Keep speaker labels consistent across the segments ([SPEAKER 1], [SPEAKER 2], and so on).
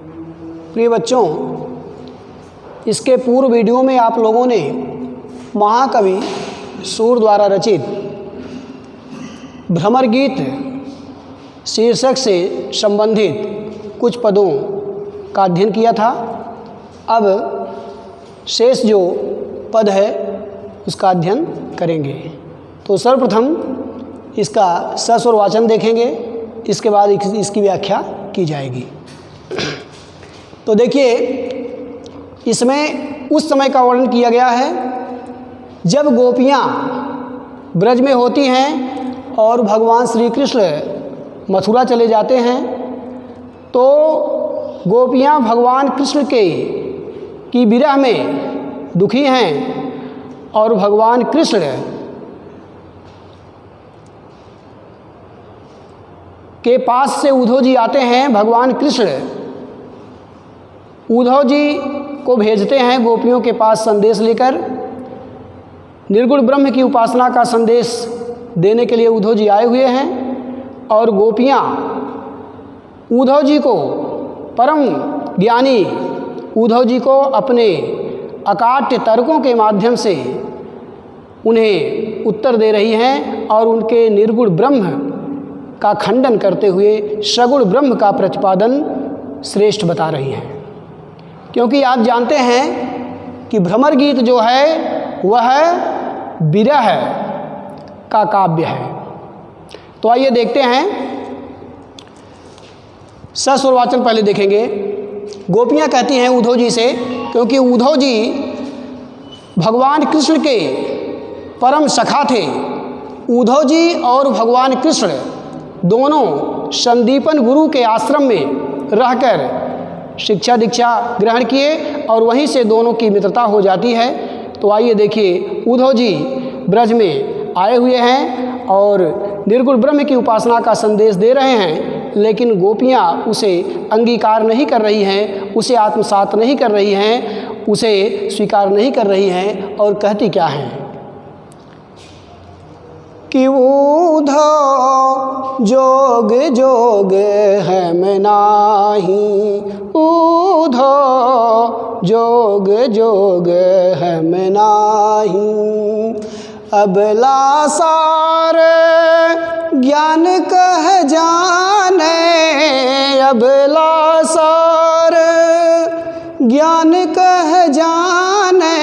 [SPEAKER 1] प्रिय बच्चों, इसके पूर्व वीडियो में आप लोगों ने महाकवि सूर द्वारा रचित भ्रमर गीत शीर्षक से संबंधित कुछ पदों का अध्ययन किया था। अब शेष जो पद है उसका अध्ययन करेंगे। तो सर्वप्रथम इसका सस्वर वाचन देखेंगे, इसके बाद इसकी व्याख्या की जाएगी। तो देखिए, इसमें उस समय का वर्णन किया गया है जब गोपियाँ ब्रज में होती हैं और भगवान श्री कृष्ण मथुरा चले जाते हैं, तो गोपियाँ भगवान कृष्ण की विरह में दुखी हैं और भगवान कृष्ण के पास से उद्धव जी आते हैं। भगवान कृष्ण उद्धव जी को भेजते हैं गोपियों के पास संदेश लेकर। निर्गुण ब्रह्म की उपासना का संदेश देने के लिए उद्धव जी आए हुए हैं और गोपियाँ उद्धव जी को, परम ज्ञानी उद्धव जी को अपने अकाट्य तर्कों के माध्यम से उन्हें उत्तर दे रही हैं और उनके निर्गुण ब्रह्म का खंडन करते हुए सगुण ब्रह्म का प्रतिपादन श्रेष्ठ बता रही हैं। क्योंकि आप जानते हैं कि भ्रमर गीत जो है वह विरह का काव्य है। तो आइए देखते हैं, सस्वर वाचन पहले देखेंगे। गोपियाँ कहती हैं उद्धव जी से, क्योंकि उद्धव जी भगवान कृष्ण के परम सखा थे। उद्धव जी और भगवान कृष्ण दोनों संदीपन गुरु के आश्रम में रहकर शिक्षा दीक्षा ग्रहण किए और वहीं से दोनों की मित्रता हो जाती है। तो आइए देखिए, उद्धव जी ब्रज में आए हुए हैं और निर्गुण ब्रह्म की उपासना का संदेश दे रहे हैं, लेकिन गोपियाँ उसे अंगीकार नहीं कर रही हैं, उसे आत्मसात नहीं कर रही हैं, उसे स्वीकार नहीं कर रही हैं। और कहती क्या हैं कि उद्धव जोग जोग हम नाही, उद्धव जोग जोग हम नाही, अबला सार ज्ञान कह जाने, अबला सार ज्ञान कह जाने,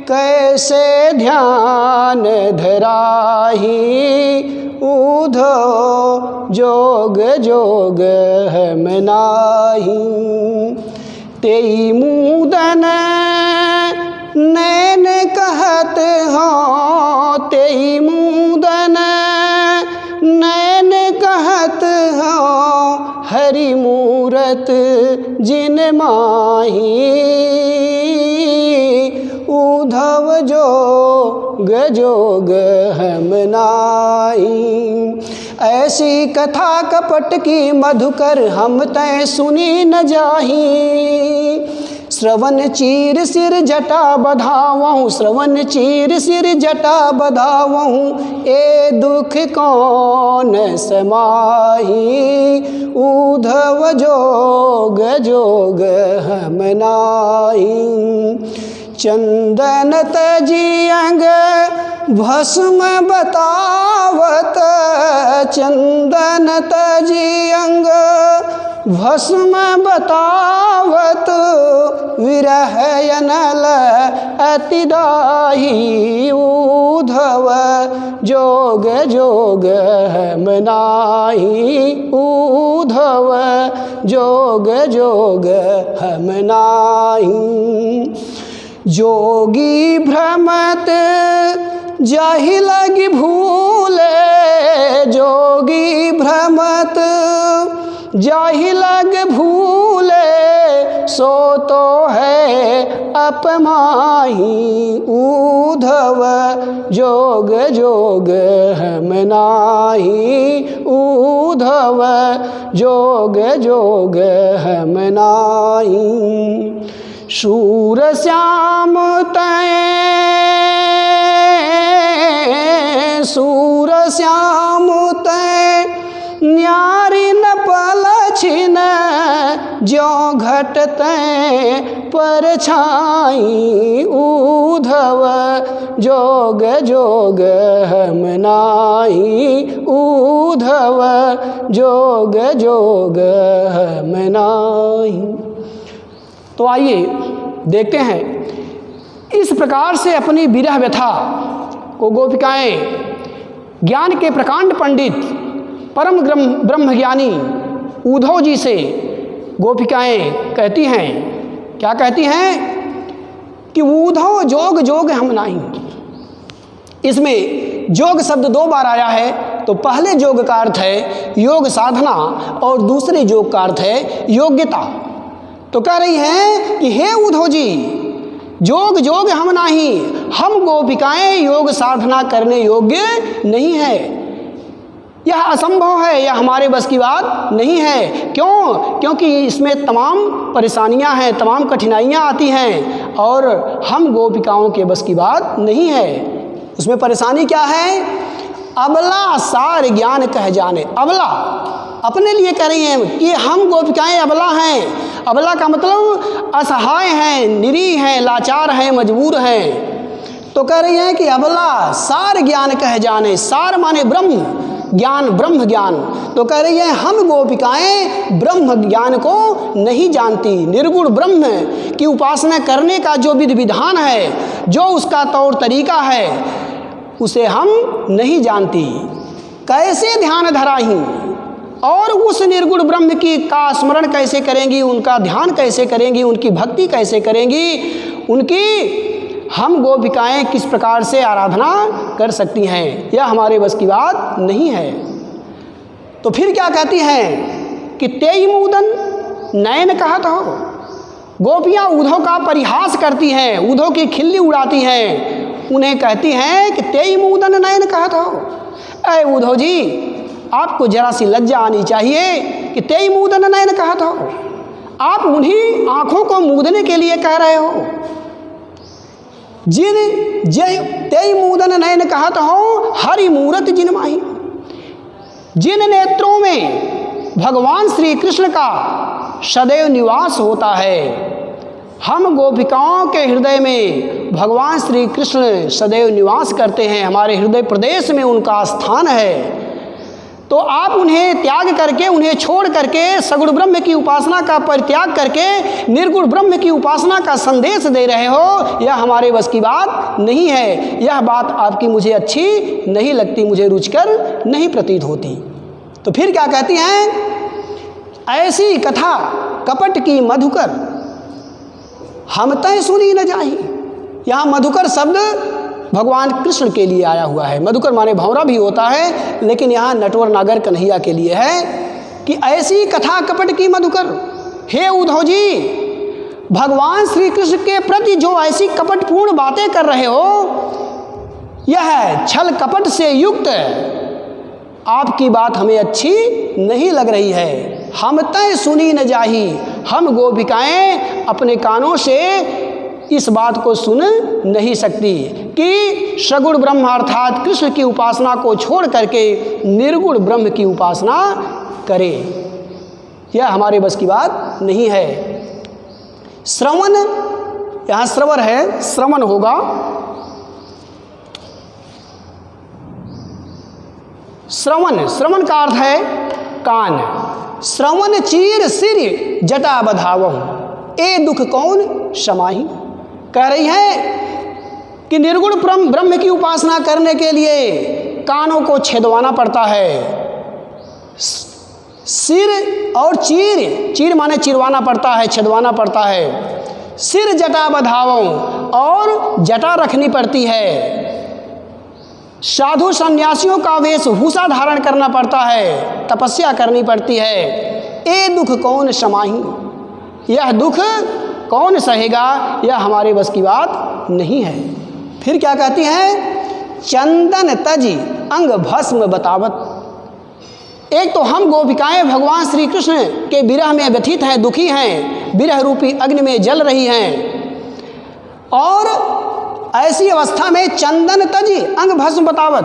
[SPEAKER 1] कैसे ध्यान धराही, उद्धव जोग जोग हम नाही, तेई मूदन नैन कहत हो, तेई मूदन नैन कहत हो, हरि मूरत जिन माही, उद्धव जोग जोग हम नाही। ऐसी कथा कपट की मधुकर हम तय सुनी न जाही, श्रवण चीर सिर जटा बधावहूँ, श्रवण चीर सिर जटा बधावहूँ, ए दुख कौन समाही, उद्धव जोग जोग हम नाही। चंदन तजी अंग भस्म बतावत, चंदन तजी अंग भस्म बतावत, विरह अनल अतिदाही, उद्धव जोग जोग हम नाही, उद्धव जोग जोग हम नाही। जोगी भ्रमत जाहि लगी भूले, जोगी भ्रमत जाहि लग भूले, सो तो है अपमाही, उद्धव जोग जोग हम नाही, उद्धव जोग जोग हम नाही। शूर श्याम तय, शूर श्याम तय, न्यारी न पलछिन ज्यों घटते परछाई, उद्धव जोग जोग हम नाई, उद्धव जोग जोग हम नाई। तो आइए देखते हैं, इस प्रकार से अपनी विरह व्यथा को गोपिकाएं ज्ञान के प्रकांड पंडित परम ब्रह्मज्ञानी उद्धव जी से गोपिकाएं कहती हैं। क्या कहती हैं कि उद्धव जोग जोग हम नाही। इसमें जोग शब्द 2 बार आया है। तो पहले जोग का अर्थ है योग साधना और दूसरे जोग का अर्थ है योग्यता। तो कह रही हैं कि हे उद्धव जी, जोग जोग हम नाही, हम गोपिकाएं योग साधना करने योग्य नहीं है। यह असंभव है, यह हमारे बस की बात नहीं है। क्यों? क्योंकि इसमें तमाम परेशानियां हैं, तमाम कठिनाइयां आती हैं और हम गोपिकाओं के बस की बात नहीं है। उसमें परेशानी क्या है? अबला सार ज्ञान कह जाने। अबला अपने लिए कह रही हैं कि हम गोपिकाएं अबला हैं। अबला का मतलब असहाय हैं, निरीह हैं, लाचार हैं, मजबूर हैं। तो कह रही हैं कि अबला सार ज्ञान कह जाने। सार माने ब्रह्म ज्ञान, ब्रह्म ज्ञान। तो कह रही है हम गोपिकाएं ब्रह्म ज्ञान को नहीं जानती। निर्गुण ब्रह्म की उपासना करने का जो विधि विधान है, जो उसका तौर तरीका है, उसे हम नहीं जानती। कैसे ध्यान धराही, और उस निर्गुण ब्रह्म की का स्मरण कैसे करेंगी, उनका ध्यान कैसे करेंगी, उनकी भक्ति कैसे करेंगी, उनकी हम गोपिकाएं किस प्रकार से आराधना कर सकती हैं, यह हमारे बस की बात नहीं है। तो फिर क्या कहती हैं कि तेई मुदन नयन कहत हो। गोपियां उद्धव का परिहास करती हैं, उद्धव की खिल्ली उड़ाती हैं, उन्हें कहती हैं कि तेई मुदन नयन कहत हो। ऐ उद्धव जी, आपको जरा सी लज्जा आनी चाहिए कि तेई मुदन नयन कहत हो। आप उन्हीं आँखों को मूदने के लिए कह रहे हो जिन जय तेई मुदन नयन कहत हो हरि मूरत जिन माही। जिन नेत्रों में भगवान श्री कृष्ण का सदैव निवास होता है, हम गोपिकाओं के हृदय में भगवान श्री कृष्ण सदैव निवास करते हैं, हमारे हृदय प्रदेश में उनका स्थान है। तो आप उन्हें त्याग करके, उन्हें छोड़ करके सगुण ब्रह्म की उपासना का परित्याग करके निर्गुण ब्रह्म की उपासना का संदेश दे रहे हो, यह हमारे बस की बात नहीं है। यह बात आपकी मुझे अच्छी नहीं लगती, मुझे रुचिकर नहीं प्रतीत होती। तो फिर क्या कहती हैं? ऐसी कथा कपट की मधुकर हम तय सुनी न जाही। यहाँ मधुकर शब्द भगवान कृष्ण के लिए आया हुआ है। मधुकर माने भंवरा भी होता है, लेकिन यहाँ नटवर नागर कन्हैया के लिए है कि ऐसी कथा कपट की मधुकर। हे उद्धव जी, भगवान श्री कृष्ण के प्रति जो ऐसी कपटपूर्ण बातें कर रहे हो, यह छल कपट से युक्त आपकी बात हमें अच्छी नहीं लग रही है। हम तय सुनी न जाही, हम गोपिकाएं अपने कानों से इस बात को सुन नहीं सकती कि सगुण ब्रह्म अर्थात कृष्ण की उपासना को छोड़ करके निर्गुण ब्रह्म की उपासना करें। यह हमारे बस की बात नहीं है। श्रवण, यहाँ श्रवण है, श्रवण होगा। श्रवण, श्रवण का अर्थ है कान। श्रवण चीर सिर जटा बधावहु, ए दुख कौन समाही। कह रही है कि निर्गुण ब्रह्म की उपासना करने के लिए कानों को छेदवाना पड़ता है। सिर और चीर, चीर माने चिरवाना पड़ता है, छेदवाना पड़ता है। सिर जटा बधावों, और जटा रखनी पड़ती है। साधु सन्यासियों का वेशभूषा धारण करना पड़ता है, तपस्या करनी पड़ती है। ए दुख कौन समाही, यह दुख कौन सहेगा, यह हमारे बस की बात नहीं है। फिर क्या कहती हैं? चंदन तजी अंग भस्म बतावत। एक तो हम गोपिकाएं भगवान श्री कृष्ण के विरह में व्यथित हैं, दुखी हैं, विरह रूपी अग्नि में जल रही हैं, और ऐसी अवस्था में चंदन तजी अंग भस्म बतावत,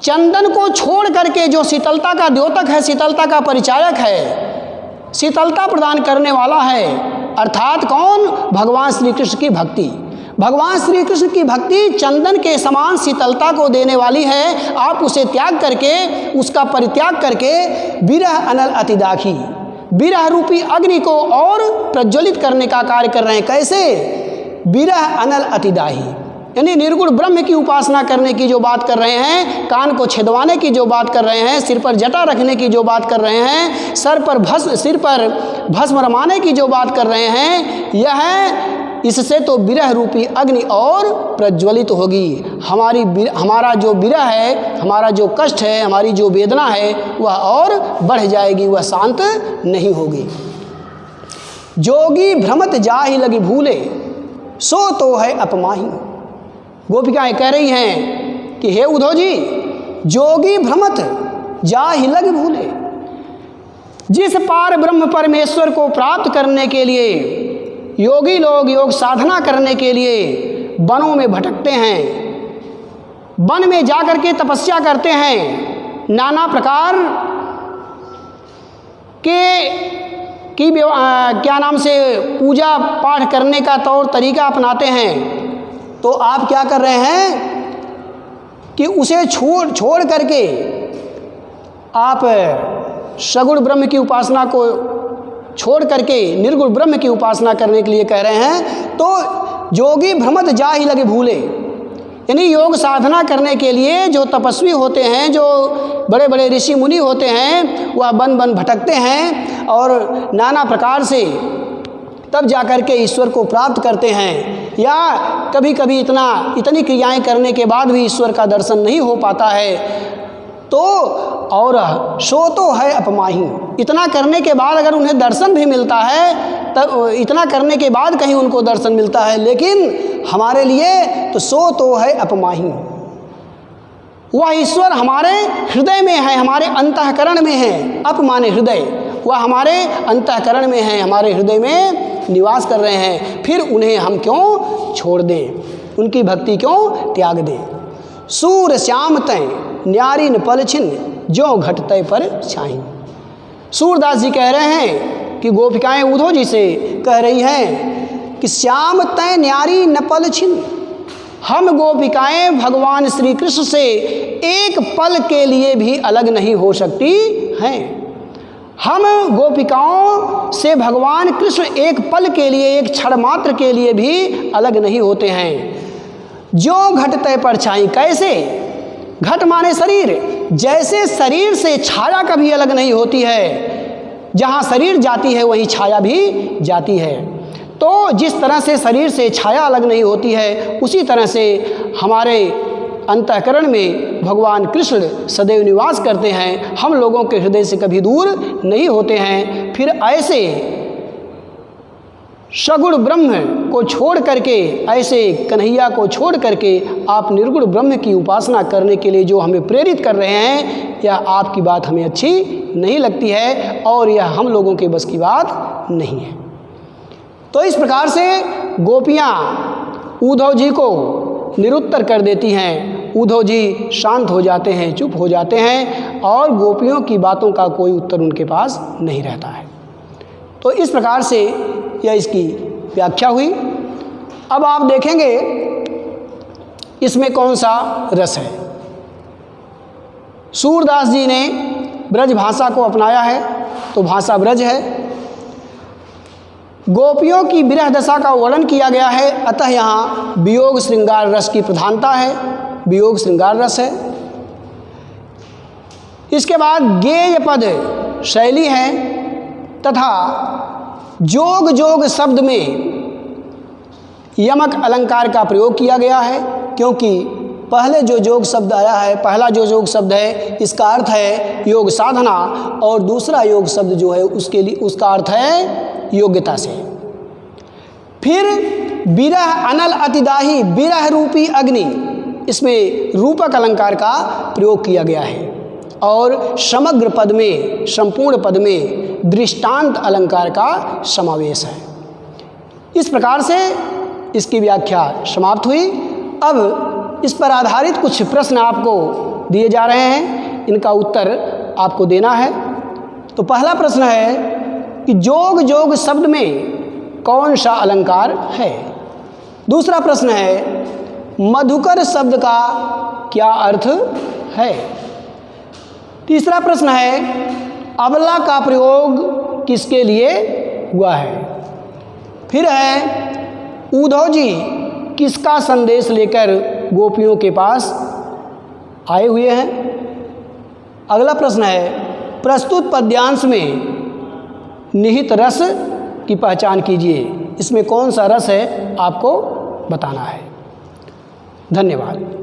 [SPEAKER 1] चंदन को छोड़ करके जो शीतलता का द्योतक है, शीतलता का परिचायक है, शीतलता प्रदान करने वाला है। अर्थात कौन? भगवान श्री कृष्ण की भक्ति। भगवान श्री कृष्ण की भक्ति चंदन के समान शीतलता को देने वाली है। आप उसे त्याग करके, उसका परित्याग करके विरह अनल अतिदाखी, विरह रूपी अग्नि को और प्रज्वलित करने का कार्य कर रहे हैं। कैसे? विरह अनल अतिदाही, यानी निर्गुण ब्रह्म की उपासना करने की जो बात कर रहे हैं, कान को छिदवाने की जो बात कर रहे हैं, सिर पर जटा रखने की जो बात कर रहे हैं, सिर पर भस्म रमाने की जो बात कर रहे हैं, यह इससे तो विरह रूपी अग्नि और प्रज्वलित होगी। हमारा जो विरह है, हमारा जो कष्ट है, हमारी जो वेदना है, वह और बढ़ जाएगी, वह शांत नहीं होगी। जोगी भ्रमत जाहि लगी भूले, सो तो है अपमाही। गोपिकाएं कह रही हैं कि हे उद्धव जी, जोगी भ्रमत जाहि लग भूले, जिस पार ब्रह्म परमेश्वर को प्राप्त करने के लिए योगी लोग योग साधना करने के लिए वनों में भटकते हैं, वन में जाकर के तपस्या करते हैं, नाना प्रकार की क्या नाम से पूजा पाठ करने का तौर तरीका अपनाते हैं, तो आप क्या कर रहे हैं कि उसे छोड़ करके आप सगुण ब्रह्म की उपासना को छोड़ करके निर्गुण ब्रह्म की उपासना करने के लिए कह रहे हैं। तो जोगी भ्रमत जाहि लगे भूले, यानी योग साधना करने के लिए जो तपस्वी होते हैं, जो बड़े बड़े ऋषि मुनि होते हैं, वह वन वन भटकते हैं और नाना प्रकार से तब जाकर के ईश्वर को प्राप्त करते हैं। या कभी कभी इतनी क्रियाएं करने के बाद भी ईश्वर का दर्शन नहीं हो पाता है, तो और सो तो है अपमाही, इतना करने के बाद अगर उन्हें दर्शन भी मिलता है, तब इतना करने के बाद कहीं उनको दर्शन मिलता है, लेकिन हमारे लिए तो सो तो है अपमाही। वह ईश्वर हमारे हृदय में है, हमारे अंतःकरण में है। अप माने हृदय, वह हमारे अंतःकरण में है, हमारे हृदय में निवास कर रहे हैं। फिर उन्हें हम क्यों छोड़ दें, उनकी भक्ति क्यों त्याग दें। सूर श्याम तय न्यारी न पल छिन्न, जो घट तय पर छाई। सूरदास जी कह रहे हैं कि गोपिकाएं उद्धव जी से कह रही हैं कि श्याम तय न्यारी न पल छिन्न, हम गोपिकाएं भगवान श्री कृष्ण से एक पल के लिए भी अलग नहीं हो सकती हैं। हम गोपिकाओं से भगवान कृष्ण एक पल के लिए, एक क्षण मात्र के लिए भी अलग नहीं होते हैं। जो घट तय पर छाई, कैसे? घट माने शरीर, जैसे शरीर से छाया कभी अलग नहीं होती है, जहाँ शरीर जाती है वहीं छाया भी जाती है। तो जिस तरह से शरीर से छाया अलग नहीं होती है, उसी तरह से हमारे अंतःकरण में भगवान कृष्ण सदैव निवास करते हैं, हम लोगों के हृदय से कभी दूर नहीं होते हैं। फिर ऐसे सगुण ब्रह्म को छोड़ करके, ऐसे कन्हैया को छोड़ करके आप निर्गुण ब्रह्म की उपासना करने के लिए जो हमें प्रेरित कर रहे हैं, यह आपकी बात हमें अच्छी नहीं लगती है और यह हम लोगों के बस की बात नहीं है। तो इस प्रकार से गोपियाँ उद्धव जी को निरुत्तर कर देती हैं। उद्धव जी शांत हो जाते हैं, चुप हो जाते हैं और गोपियों की बातों का कोई उत्तर उनके पास नहीं रहता है। तो इस प्रकार से यह इसकी व्याख्या हुई। अब आप देखेंगे इसमें कौन सा रस है। सूरदास जी ने ब्रज भाषा को अपनाया है, तो भाषा ब्रज है। गोपियों की विरह दशा का वर्णन किया गया है, अतः यहाँ वियोग श्रृंगार रस की प्रधानता है, वियोग श्रृंगार रस है। इसके बाद गेय पद शैली है तथा जोग जोग शब्द में यमक अलंकार का प्रयोग किया गया है, क्योंकि पहले जो जोग शब्द आया है, पहला जो जोग शब्द है, इसका अर्थ है योग साधना, और दूसरा योग शब्द जो है उसके लिए उसका अर्थ है योग्यता से। फिर विरह अनल अतिदाही, विरह रूपी अग्नि, इसमें रूपक अलंकार का प्रयोग किया गया है। और समग्र पद में, संपूर्ण पद में दृष्टांत अलंकार का समावेश है। इस प्रकार से इसकी व्याख्या समाप्त हुई। अब इस पर आधारित कुछ प्रश्न आपको दिए जा रहे हैं, इनका उत्तर आपको देना है। तो पहला प्रश्न है कि जोग जोग शब्द में कौन सा अलंकार है। दूसरा प्रश्न है, मधुकर शब्द का क्या अर्थ है। तीसरा प्रश्न है, अबला का प्रयोग किसके लिए हुआ है। फिर है, उद्धव जी किसका संदेश लेकर गोपियों के पास आए हुए हैं। अगला प्रश्न है, प्रस्तुत पद्यांश में निहित रस की पहचान कीजिए। इसमें कौन सा रस है आपको बताना है। धन्यवाद।